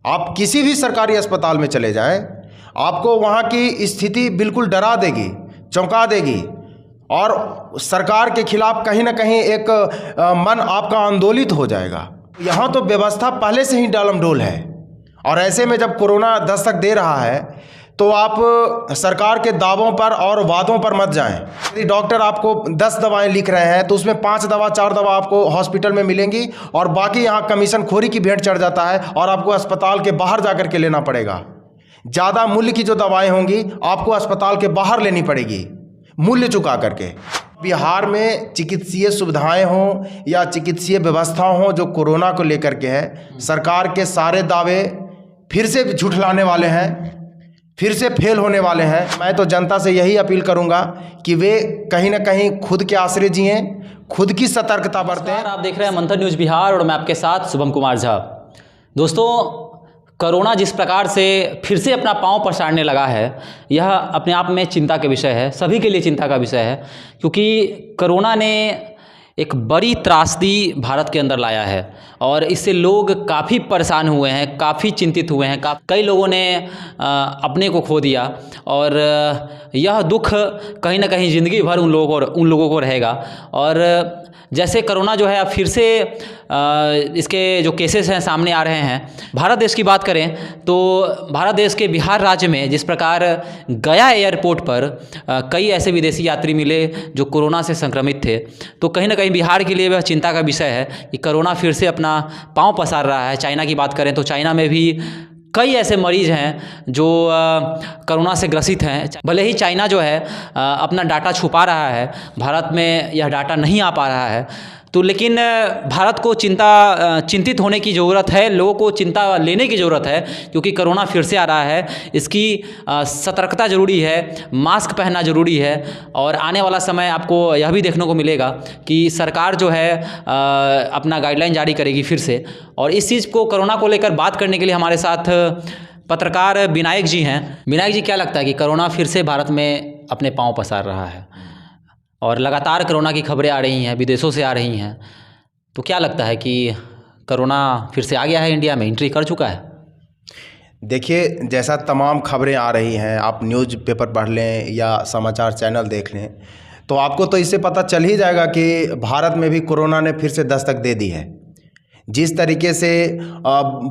आप किसी भी सरकारी अस्पताल में चले जाएं, आपको वहाँ की स्थिति बिल्कुल डरा देगी, चौंका देगी और सरकार के खिलाफ कहीं ना कहीं एक मन आपका आंदोलित हो जाएगा। यहाँ तो व्यवस्था पहले से ही डालमडोल है और ऐसे में जब कोरोना दस्तक दे रहा है तो आप सरकार के दावों पर और वादों पर मत जाएं। यदि डॉक्टर आपको 10 दवाएं लिख रहे हैं तो उसमें 5 दवा 4 दवा आपको हॉस्पिटल में मिलेंगी और बाकी यहाँ कमीशन खोरी की भेंट चढ़ जाता है और आपको अस्पताल के बाहर जाकर के लेना पड़ेगा। ज़्यादा मूल्य की जो दवाएं होंगी आपको अस्पताल के बाहर लेनी पड़ेगी मूल्य चुका करके। बिहार में चिकित्सीय सुविधाएं हों या चिकित्सीय व्यवस्था हो जो कोरोना को लेकर के है, सरकार के सारे दावे फिर से झुठलाने वाले हैं, फिर से फेल होने वाले हैं। मैं तो जनता से यही अपील करूंगा कि वे कहीं ना कहीं खुद के आश्रय जिएं, खुद की सतर्कता बरतें। आप देख रहे हैं मंथन न्यूज़ बिहार और मैं आपके साथ शुभम कुमार झा। दोस्तों, कोरोना जिस प्रकार से फिर से अपना पांव पसारने लगा है, यह अपने आप में चिंता का विषय है, सभी के लिए चिंता का विषय है, क्योंकि कोरोना ने एक बड़ी त्रासदी भारत के अंदर लाया है और इससे लोग काफ़ी परेशान हुए हैं, काफ़ी चिंतित हुए हैं। कई लोगों ने अपने को खो दिया और यह दुख कहीं ना कहीं ज़िंदगी भर उन लोगों को रहेगा। और जैसे कोरोना जो है अब फिर से इसके जो केसेस हैं सामने आ रहे हैं। भारत देश की बात करें तो भारत देश के बिहार राज्य में जिस प्रकार गया एयरपोर्ट पर कई ऐसे विदेशी यात्री मिले जो कोरोना से संक्रमित थे, तो कहीं ना कहीं बिहार के लिए वह चिंता का विषय है कि कोरोना फिर से अपना पांव पसार रहा है। चाइना की बात करें तो चाइना में भी कई ऐसे मरीज हैं जो कोरोना से ग्रसित हैं। भले ही चाइना जो है अपना डाटा छुपा रहा है, भारत में यह डाटा नहीं आ पा रहा है, तो लेकिन भारत को चिंतित होने की ज़रूरत है, लोगों को चिंता लेने की ज़रूरत है, क्योंकि कोरोना फिर से आ रहा है। इसकी सतर्कता ज़रूरी है, मास्क पहनना ज़रूरी है और आने वाला समय आपको यह भी देखने को मिलेगा कि सरकार जो है अपना गाइडलाइन जारी करेगी फिर से। और इस चीज़ को, कोरोना को लेकर बात करने के लिए हमारे साथ पत्रकार विनायक जी हैं। विनायक जी, क्या लगता है कि कोरोना फिर से भारत में अपने पाँव पसार रहा है और लगातार कोरोना की खबरें आ रही हैं, विदेशों से आ रही हैं, तो क्या लगता है कि कोरोना फिर से आ गया है, इंडिया में एंट्री कर चुका है? देखिए, जैसा तमाम खबरें आ रही हैं, आप न्यूज़ पेपर पढ़ लें या समाचार चैनल देख लें, तो आपको तो इससे पता चल ही जाएगा कि भारत में भी कोरोना ने फिर से दस्तक दे दी है। जिस तरीके से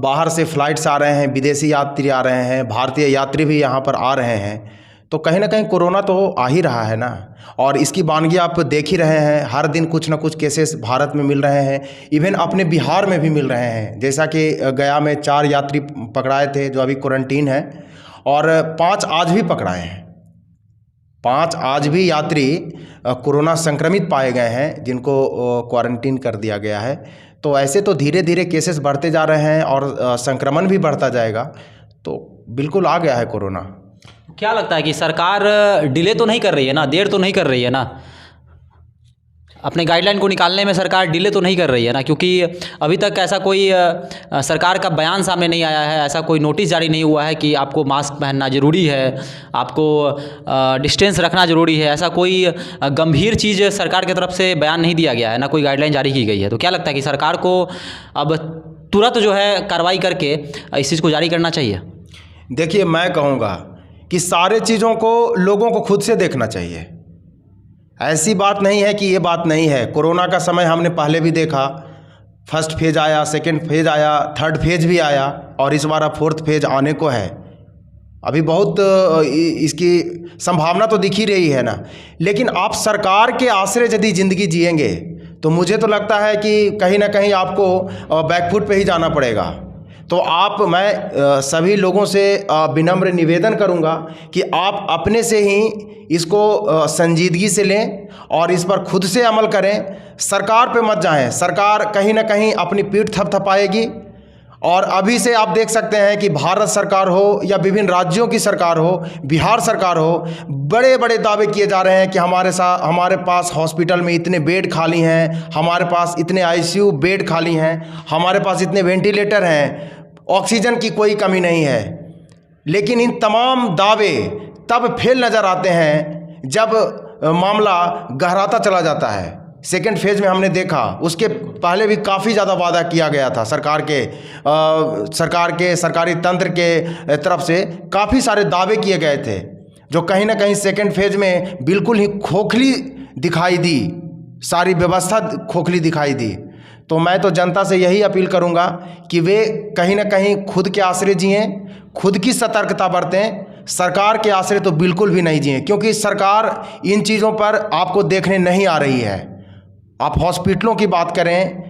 बाहर से फ्लाइट्स आ रहे हैं, विदेशी यात्री आ रहे हैं, भारतीय यात्री भी यहाँ पर आ रहे हैं, तो कहीं ना कहीं कोरोना तो आ ही रहा है ना। और इसकी वानगी आप देख ही रहे हैं, हर दिन कुछ ना कुछ केसेस भारत में मिल रहे हैं, इवन अपने बिहार में भी मिल रहे हैं। जैसा कि गया में 4 यात्री पकड़ाए थे जो अभी क्वारंटीन है और 5 आज भी पकड़ाए हैं। 5 आज भी यात्री कोरोना संक्रमित पाए गए हैं जिनको क्वारंटीन कर दिया गया है। तो ऐसे तो धीरे धीरे केसेस बढ़ते जा रहे हैं और संक्रमण भी बढ़ता जाएगा, तो बिल्कुल आ गया है कोरोना। क्या लगता है कि सरकार डिले तो नहीं कर रही है ना, देर तो नहीं कर रही है ना, अपने गाइडलाइन को निकालने में सरकार डिले तो नहीं कर रही है ना? क्योंकि अभी तक ऐसा कोई सरकार का बयान सामने नहीं आया है, ऐसा कोई नोटिस जारी नहीं हुआ है कि आपको मास्क पहनना ज़रूरी है, आपको डिस्टेंस रखना ज़रूरी है। ऐसा कोई गंभीर चीज़ सरकार की तरफ से बयान नहीं दिया गया है, ना कोई गाइडलाइन जारी की गई है। तो क्या लगता है कि सरकार को अब तुरंत जो है कार्रवाई करके इस चीज़ को जारी करना चाहिए? देखिए, मैं कहूँगा कि सारे चीज़ों को लोगों को खुद से देखना चाहिए। ऐसी बात नहीं है कि ये बात नहीं है। कोरोना का समय हमने पहले भी देखा, फर्स्ट फेज आया, सेकंड फेज आया, थर्ड फेज भी आया और इस बार अब 4th फेज आने को है। अभी बहुत इसकी संभावना तो दिख ही रही है ना। लेकिन आप सरकार के आश्रय यदि ज़िंदगी जिएंगे तो मुझे तो लगता है कि कहीं ना कहीं आपको बैकफुट पे ही जाना पड़ेगा। तो मैं सभी लोगों से विनम्र निवेदन करूंगा कि आप अपने से ही इसको संजीदगी से लें और इस पर खुद से अमल करें, सरकार पे मत जाएं। सरकार कहीं ना कहीं अपनी पीठ थपथपाएगी और अभी से आप देख सकते हैं कि भारत सरकार हो या विभिन्न राज्यों की सरकार हो, बिहार सरकार हो, बड़े बड़े दावे किए जा रहे हैं कि हमारे पास हॉस्पिटल में इतने बेड खाली हैं, हमारे पास इतने आईसीयू बेड खाली हैं, हमारे पास इतने वेंटिलेटर हैं, ऑक्सीजन की कोई कमी नहीं है। लेकिन इन तमाम दावे तब फेल नज़र आते हैं जब मामला गहराता चला जाता है, सेकेंड फेज में हमने देखा, उसके पहले भी काफ़ी ज़्यादा वादा किया गया था सरकार के सरकारी तंत्र के तरफ से काफ़ी सारे दावे किए गए थे, जो कहीं ना कहीं सेकेंड फेज में बिल्कुल ही खोखली दिखाई दी, सारी व्यवस्था खोखली दिखाई दी। तो मैं तो जनता से यही अपील करूंगा कि वे कहीं ना कहीं खुद के आश्रय जिएं, खुद की सतर्कता बरतें, सरकार के आश्रय तो बिल्कुल भी नहीं जिएं, क्योंकि सरकार इन चीज़ों पर आपको देखने नहीं आ रही है। आप हॉस्पिटलों की बात करें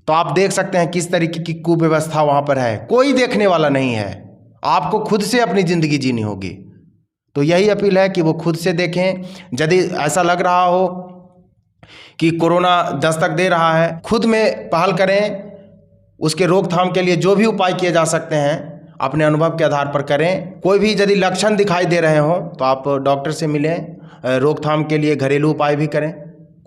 तो आप देख सकते हैं किस तरीके की कुव्यवस्था वहाँ पर है, कोई देखने वाला नहीं है। आपको खुद से अपनी ज़िंदगी जीनी होगी। तो यही अपील है कि वो खुद से देखें। यदि ऐसा लग रहा हो कि कोरोना दस्तक दे रहा है, खुद में पहल करें, उसके रोकथाम के लिए जो भी उपाय किए जा सकते हैं अपने अनुभव के आधार पर करें। कोई भी यदि लक्षण दिखाई दे रहे हों तो आप डॉक्टर से मिलें, रोकथाम के लिए घरेलू उपाय भी करें,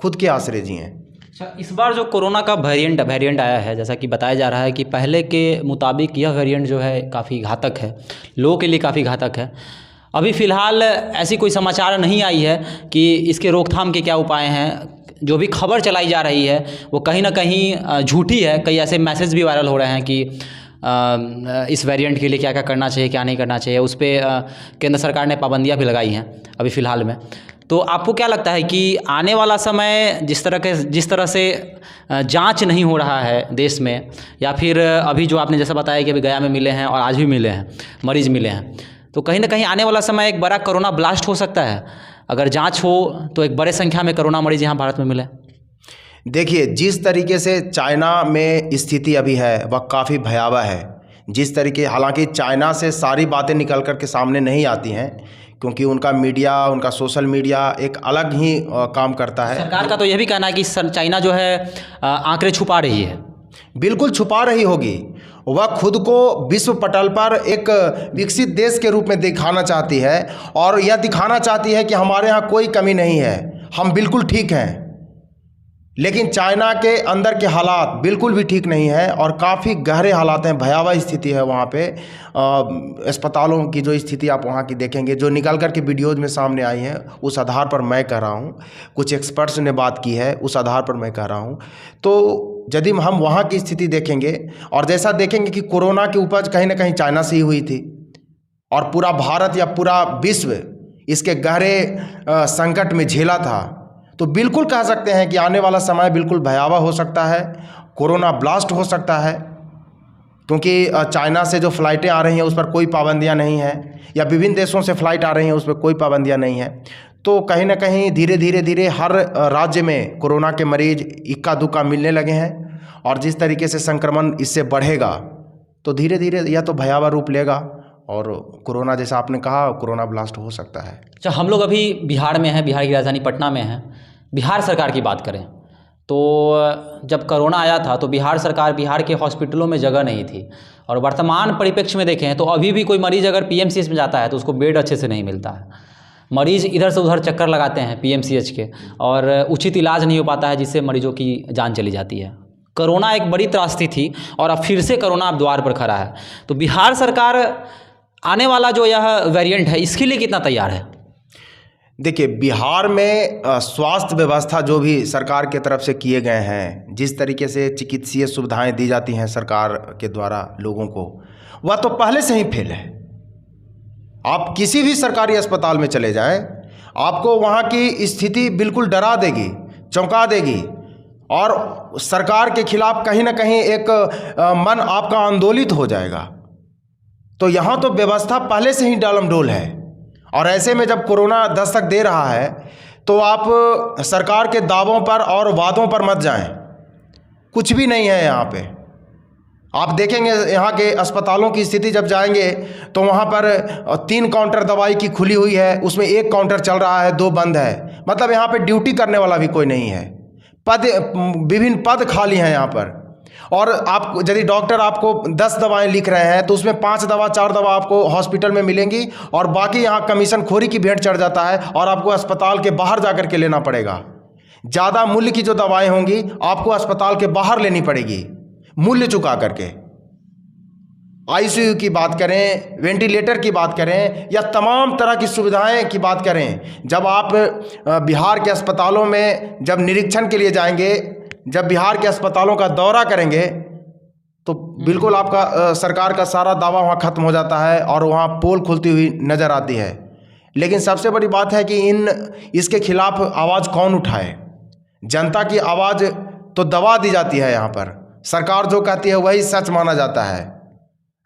खुद के आश्रय जिएं। अच्छा, इस बार जो कोरोना का वेरिएंट आया है, जैसा कि बताया जा रहा है कि पहले के मुताबिक यह वेरिएंट जो है काफ़ी घातक है, लोगों के लिए काफ़ी घातक है। अभी फ़िलहाल ऐसी कोई समाचार नहीं आई है कि इसके रोकथाम के क्या उपाय हैं। जो भी खबर चलाई जा रही है वो कहीं ना कहीं झूठी है। कई ऐसे मैसेज भी वायरल हो रहे हैं कि इस वेरिएंट के लिए क्या क्या करना चाहिए, क्या नहीं करना चाहिए। उस पर केंद्र सरकार ने पाबंदियां भी लगाई हैं अभी फ़िलहाल में। तो आपको क्या लगता है कि आने वाला समय जिस तरह से जांच नहीं हो रहा है देश में, या फिर अभी जो आपने जैसा बताया कि अभी गया में मिले हैं और आज भी मिले हैं, मरीज़ मिले हैं, तो कहीं ना कहीं आने वाला समय एक बड़ा कोरोना ब्लास्ट हो सकता है? अगर जांच हो तो एक बड़े संख्या में कोरोना मरीज यहाँ भारत में मिले। देखिए, जिस तरीके से चाइना में स्थिति अभी है वह काफ़ी भयावह है। जिस तरीके, हालांकि चाइना से सारी बातें निकल कर के सामने नहीं आती हैं, क्योंकि उनका मीडिया, उनका सोशल मीडिया एक अलग ही काम करता है। सरकार का तो यह भी कहना है कि चाइना जो है आंकड़े छुपा रही है। बिल्कुल छुपा रही होगी। वह खुद को विश्व पटल पर एक विकसित देश के रूप में दिखाना चाहती है और यह दिखाना चाहती है कि हमारे यहाँ कोई कमी नहीं है, हम बिल्कुल ठीक हैं। लेकिन चाइना के अंदर के हालात बिल्कुल भी ठीक नहीं है और काफ़ी गहरे हालात हैं, भयावह स्थिति है वहाँ पे। अस्पतालों की जो स्थिति आप वहाँ की देखेंगे, जो निकल कर के वीडियोज़ में सामने आई हैं, उस आधार पर मैं कह रहा हूँ, कुछ एक्सपर्ट्स ने बात की है, उस आधार पर मैं कह रहा हूँ। तो यदि हम वहाँ की स्थिति देखेंगे और जैसा देखेंगे कि कोरोना की उपज कहीं ना कहीं चाइना से ही हुई थी और पूरा भारत या पूरा विश्व इसके गहरे संकट में झेला था, तो बिल्कुल कह सकते हैं कि आने वाला समय बिल्कुल भयावह हो सकता है, कोरोना ब्लास्ट हो सकता है। क्योंकि चाइना से जो फ़्लाइटें आ रही हैं उस पर कोई पाबंदियां नहीं हैं, या विभिन्न देशों से फ़्लाइट आ रही हैं उस पर कोई पाबंदियां नहीं हैं। तो कहीं ना कहीं धीरे धीरे हर राज्य में कोरोना के मरीज इक्का दुक्का मिलने लगे हैं और जिस तरीके से संक्रमण इससे बढ़ेगा तो धीरे धीरे यह तो भयावह रूप लेगा और कोरोना, जैसा आपने कहा, कोरोना ब्लास्ट हो सकता है। अच्छा, हम लोग अभी बिहार में हैं, बिहार की राजधानी पटना में हैं। बिहार सरकार की बात करें तो जब कोरोना आया था तो बिहार के हॉस्पिटलों में जगह नहीं थी, और वर्तमान परिप्रेक्ष्य में देखें तो अभी भी कोई मरीज़ अगर पीएमसीएच में जाता है तो उसको बेड अच्छे से नहीं मिलता है। मरीज़ इधर से उधर चक्कर लगाते हैं पीएमसीएच के, और उचित इलाज नहीं हो पाता है, जिससे मरीजों की जान चली जाती है। कोरोना एक बड़ी त्रासदी थी और अब फिर से कोरोना अब द्वार पर खड़ा है। तो बिहार सरकार आने वाला जो यह वेरिएंट है इसके लिए कितना तैयार है? देखिए, बिहार में स्वास्थ्य व्यवस्था जो भी सरकार की तरफ से किए गए हैं, जिस तरीके से चिकित्सीय सुविधाएं दी जाती हैं सरकार के द्वारा लोगों को, वह तो पहले से ही फेल है। आप किसी भी सरकारी अस्पताल में चले जाएं, आपको वहाँ की स्थिति बिल्कुल डरा देगी, चौंका देगी, और सरकार के खिलाफ कहीं ना कहीं एक मन आपका आंदोलित हो जाएगा। तो यहाँ तो व्यवस्था पहले से ही डालमडोल है, और ऐसे में जब कोरोना दस्तक दे रहा है तो आप सरकार के दावों पर और वादों पर मत जाएं, कुछ भी नहीं है यहाँ पे। आप देखेंगे यहाँ के अस्पतालों की स्थिति, जब जाएंगे तो वहाँ पर 3 काउंटर दवाई की खुली हुई है, उसमें 1 काउंटर चल रहा है, 2 बंद है। मतलब यहाँ पे ड्यूटी करने वाला भी कोई नहीं है, विभिन्न पद खाली हैं यहाँ पर। और आप यदि डॉक्टर आपको 10 दवाएं लिख रहे हैं तो उसमें 5 दवा 4 दवा आपको हॉस्पिटल में मिलेंगी, और बाकी यहाँ कमीशन खोरी की भेंट चढ़ जाता है और आपको अस्पताल के बाहर जाकर के लेना पड़ेगा। ज़्यादा मूल्य की जो दवाएं होंगी आपको अस्पताल के बाहर लेनी पड़ेगी, मूल्य चुका करके। आईसीयू की बात करें, वेंटिलेटर की बात करें या तमाम तरह की सुविधाएं की बात करें, जब आप बिहार के अस्पतालों में जब निरीक्षण के लिए जाएंगे, जब बिहार के अस्पतालों का दौरा करेंगे, तो बिल्कुल आपका सरकार का सारा दावा वहाँ ख़त्म हो जाता है और वहाँ पोल खुलती हुई नज़र आती है। लेकिन सबसे बड़ी बात है कि इसके खिलाफ आवाज़ कौन उठाए। जनता की आवाज़ तो दबा दी जाती है। यहाँ पर सरकार जो कहती है वही सच माना जाता है।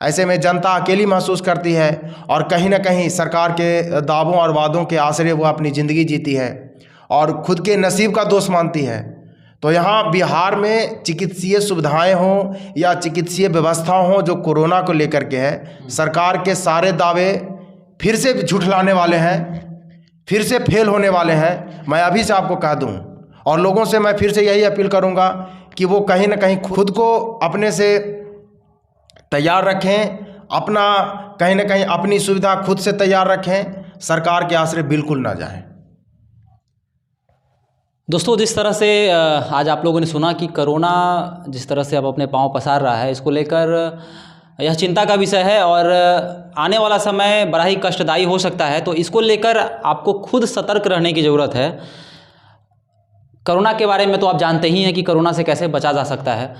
ऐसे में जनता अकेली महसूस करती है और कहीं ना कहीं सरकार के दावों और वादों के आश्रय वो अपनी ज़िंदगी जीती है और खुद के नसीब का दोष मानती है। तो यहाँ बिहार में चिकित्सीय सुविधाएं हों या चिकित्सीय व्यवस्था हो जो कोरोना को लेकर के है, सरकार के सारे दावे फिर से झुठलाने वाले हैं, फिर से फेल होने वाले हैं। मैं अभी से आपको कह दूं और लोगों से मैं फिर से यही अपील करूंगा कि वो कहीं ना कहीं खुद को अपने से तैयार रखें, अपना कहीं ना कहीं अपनी सुविधा खुद से तैयार रखें, सरकार के आश्रय बिल्कुल ना जाएं। दोस्तों, जिस तरह से आज आप लोगों ने सुना कि कोरोना जिस तरह से अब अपने पांव पसार रहा है, इसको लेकर यह चिंता का विषय है और आने वाला समय बड़ा ही कष्टदायी हो सकता है। तो इसको लेकर आपको खुद सतर्क रहने की ज़रूरत है। कोरोना के बारे में तो आप जानते ही हैं कि कोरोना से कैसे बचा जा सकता है,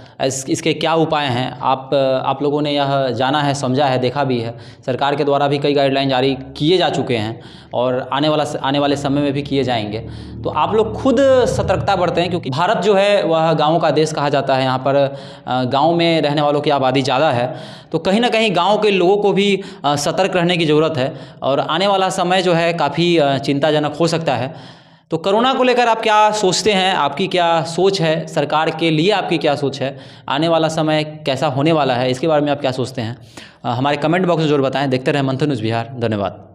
इसके क्या उपाय हैं। आप लोगों ने यह जाना है, समझा है, देखा भी है। सरकार के द्वारा भी कई गाइडलाइन जारी किए जा चुके हैं और आने वाले समय में भी किए जाएंगे। तो आप लोग खुद सतर्कता बरतें, क्योंकि भारत जो है वह गाँवों का देश कहा जाता है। यहाँ पर गाँव में रहने वालों की आबादी ज़्यादा है, तो कहीं ना कहीं गाँव के लोगों को भी सतर्क रहने की ज़रूरत है और आने वाला समय जो है काफ़ी चिंताजनक हो सकता है। तो कोरोना को लेकर आप क्या सोचते हैं, आपकी क्या सोच है, सरकार के लिए आपकी क्या सोच है, आने वाला समय कैसा होने वाला है, इसके बारे में आप क्या सोचते हैं? हमारे कमेंट बॉक्स में जरूर बताएं। देखते रहें मंथन न्यूज़ बिहार। धन्यवाद।